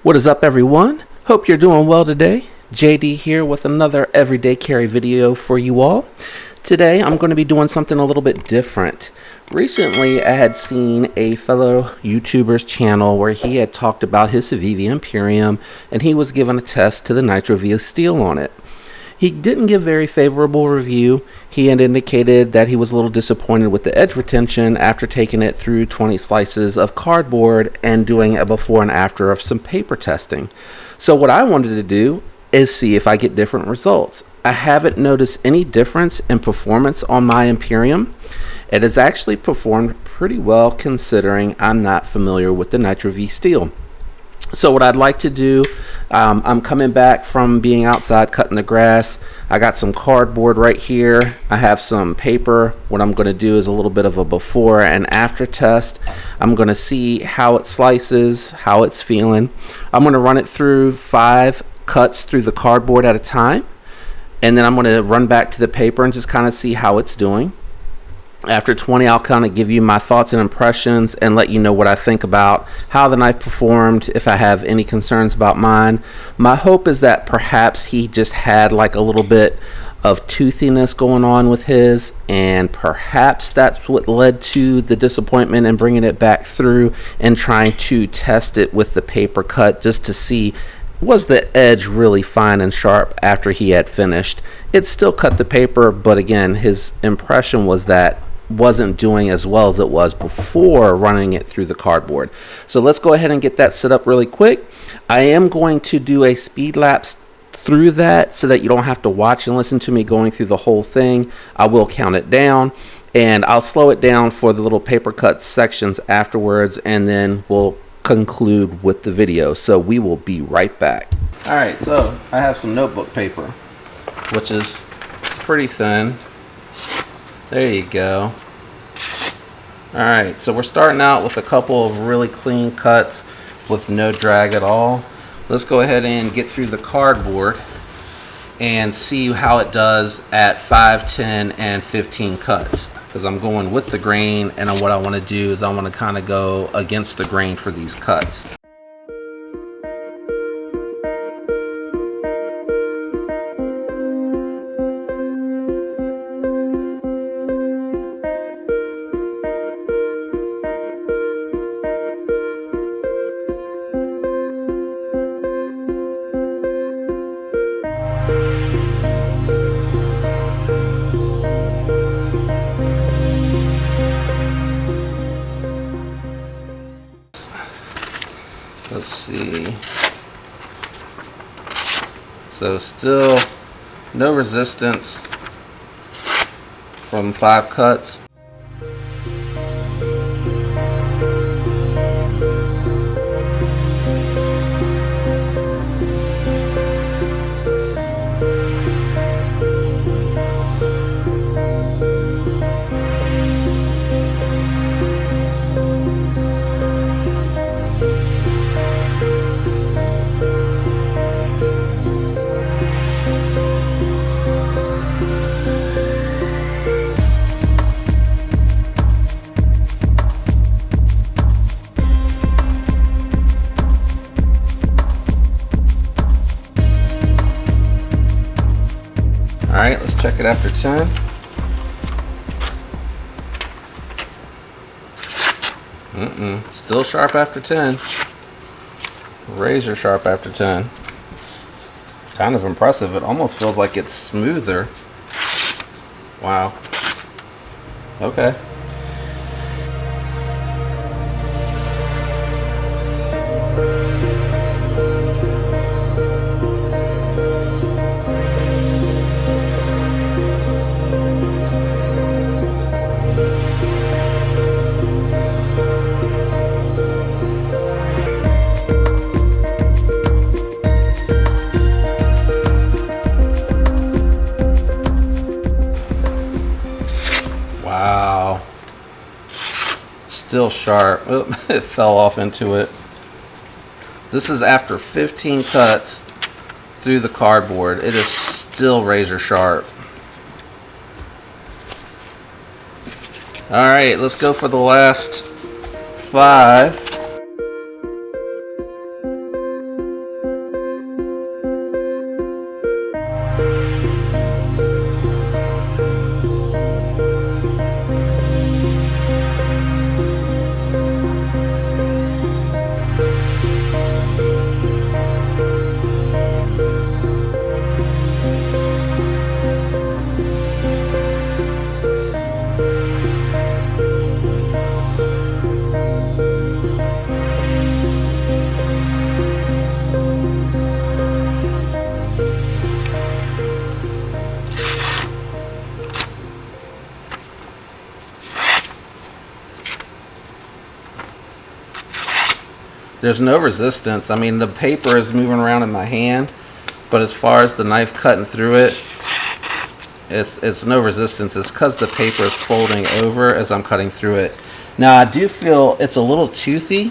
What is up, everyone? Hope you're doing well today. JD here with another everyday carry video for you all. Today I'm going to be doing something a little bit different. Recently I had seen a fellow YouTuber's channel where he had talked about his Civivi Imperium and he was given a test to the Nitro V steel on it. He didn't give very favorable review. He had indicated that he was a little disappointed with the edge retention after taking it through 20 slices of cardboard and doing a before and after of some paper testing. So what I wanted to do is see if I get different results. I haven't noticed any difference in performance on my Imperium. It has actually performed pretty well considering I'm not familiar with the Nitro V steel. So what I'd like to do, I'm coming back from being outside cutting the grass. I got some cardboard right here. I have some paper. What I'm going to do is a little bit of a before and after test. I'm going to see how it slices, how it's feeling. I'm going to run it through 5 cuts through the cardboard at a time. And then I'm going to run back to the paper and just kind of see how it's doing. After 20, I'll kind of give you my thoughts and impressions and let you know what I think about how the knife performed, if I have any concerns about mine. My hope is that perhaps he just had like a little bit of toothiness going on with his, and perhaps that's what led to the disappointment in bringing it back through and trying to test it with the paper cut just to see, was the edge really fine and sharp after he had finished. It still cut the paper, but again, his impression was that wasn't doing as well as it was before running it through the cardboard. So let's go ahead and get that set up really quick. I am going to do a speed lapse through that so that you don't have to watch and listen to me going through the whole thing. I will count it down and I'll slow it down for the little paper cut sections afterwards, and then we'll conclude with the video. So we will be right back. All right, so I have some notebook paper, which is pretty thin. There you go. All right, so we're starting out with a couple of really clean cuts with no drag at all. Let's go ahead and get through the cardboard and see how it does at 5, 10, and 15 cuts, because I'm going with the grain, and what I want to do is I want to kind of go against the grain for these cuts. Let's see. So still no resistance from 5 cuts. All right, let's check it after 10. Still sharp after 10. Razor sharp after 10. Kind of impressive. It almost feels like it's smoother. Wow. Okay. Wow. Still sharp. Oop, it fell off into it. This is after 15 cuts through the cardboard. It is still razor sharp. All right, let's go for the last 5. There's no resistance. I mean, the paper is moving around in my hand, but as far as the knife cutting through it, it's no resistance. It's because the paper is folding over as I'm cutting through it. Now I do feel it's a little toothy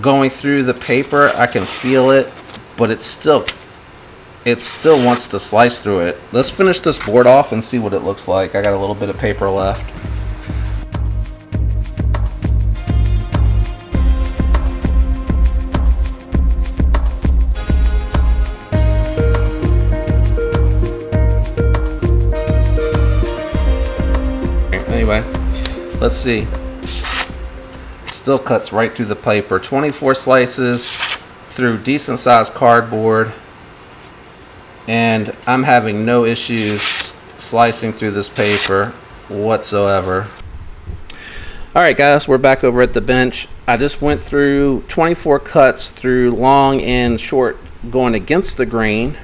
going through the paper. I can feel it, but it still wants to slice through it. Let's finish this board off and see what it looks like. I got a little bit of paper left. Anyway, let's see. Still cuts right through the paper. 24 slices through decent sized cardboard, and I'm having no issues slicing through this paper whatsoever. Alright guys, we're back over at the bench. I just went through 24 cuts through long and short going against the grain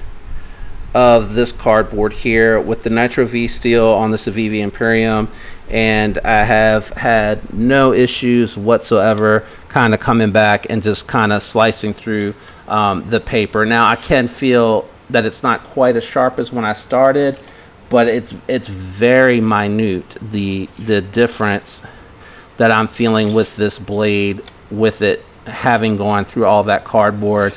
of this cardboard here with the Nitro V steel on the Civivi Imperium, and I have had no issues whatsoever kind of coming back and just kind of slicing through the paper. Now I can feel that it's not quite as sharp as when I started, but it's very minute, the difference that I'm feeling with this blade, with it having gone through all that cardboard.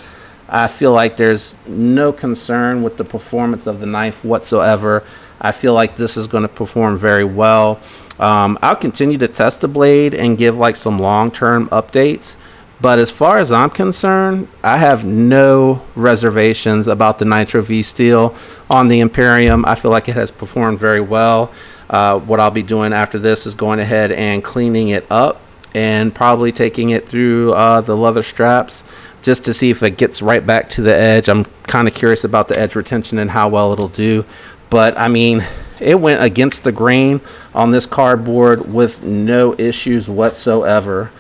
I feel like there's no concern with the performance of the knife whatsoever. I feel like this is going to perform very well. I'll continue to test the blade and give like some long-term updates, but as far as I'm concerned, I have no reservations about the Nitro V steel on the Imperium. I feel like it has performed very well. What I'll be doing after this is going ahead and cleaning it up and probably taking it through the leather straps just to see if it gets right back to the edge. I'm kind of curious about the edge retention and how well it'll do. But I mean, it went against the grain on this cardboard with no issues whatsoever.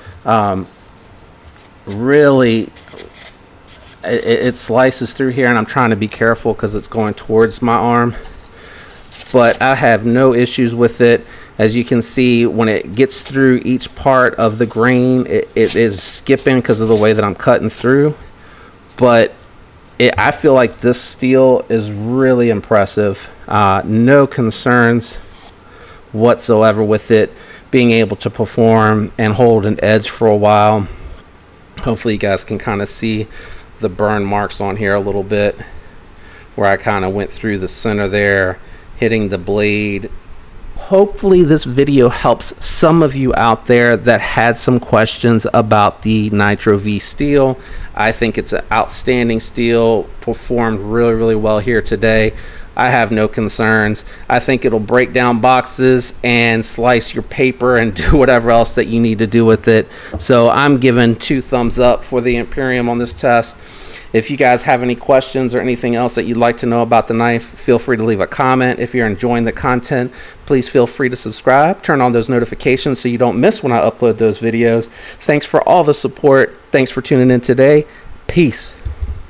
Really, it slices through here, and I'm trying to be careful because it's going towards my arm. But I have no issues with it. As you can see, when it gets through each part of the grain, it is skipping because of the way that I'm cutting through. But I feel like this steel is really impressive. No concerns whatsoever with it being able to perform and hold an edge for a while. Hopefully you guys can kind of see the burn marks on here a little bit, where I kind of went through the center there, hitting the blade. Hopefully this video helps some of you out there that had some questions about the Nitro V steel. I think it's an outstanding steel, performed really well here today. I have no concerns. I think it'll break down boxes and slice your paper and do whatever else that you need to do with it. So I'm giving 2 thumbs up for the Imperium on this test. If you guys have any questions or anything else that you'd like to know about the knife, feel free to leave a comment. If you're enjoying the content, please feel free to subscribe. Turn on those notifications so you don't miss when I upload those videos. Thanks for all the support. Thanks for tuning in today. Peace.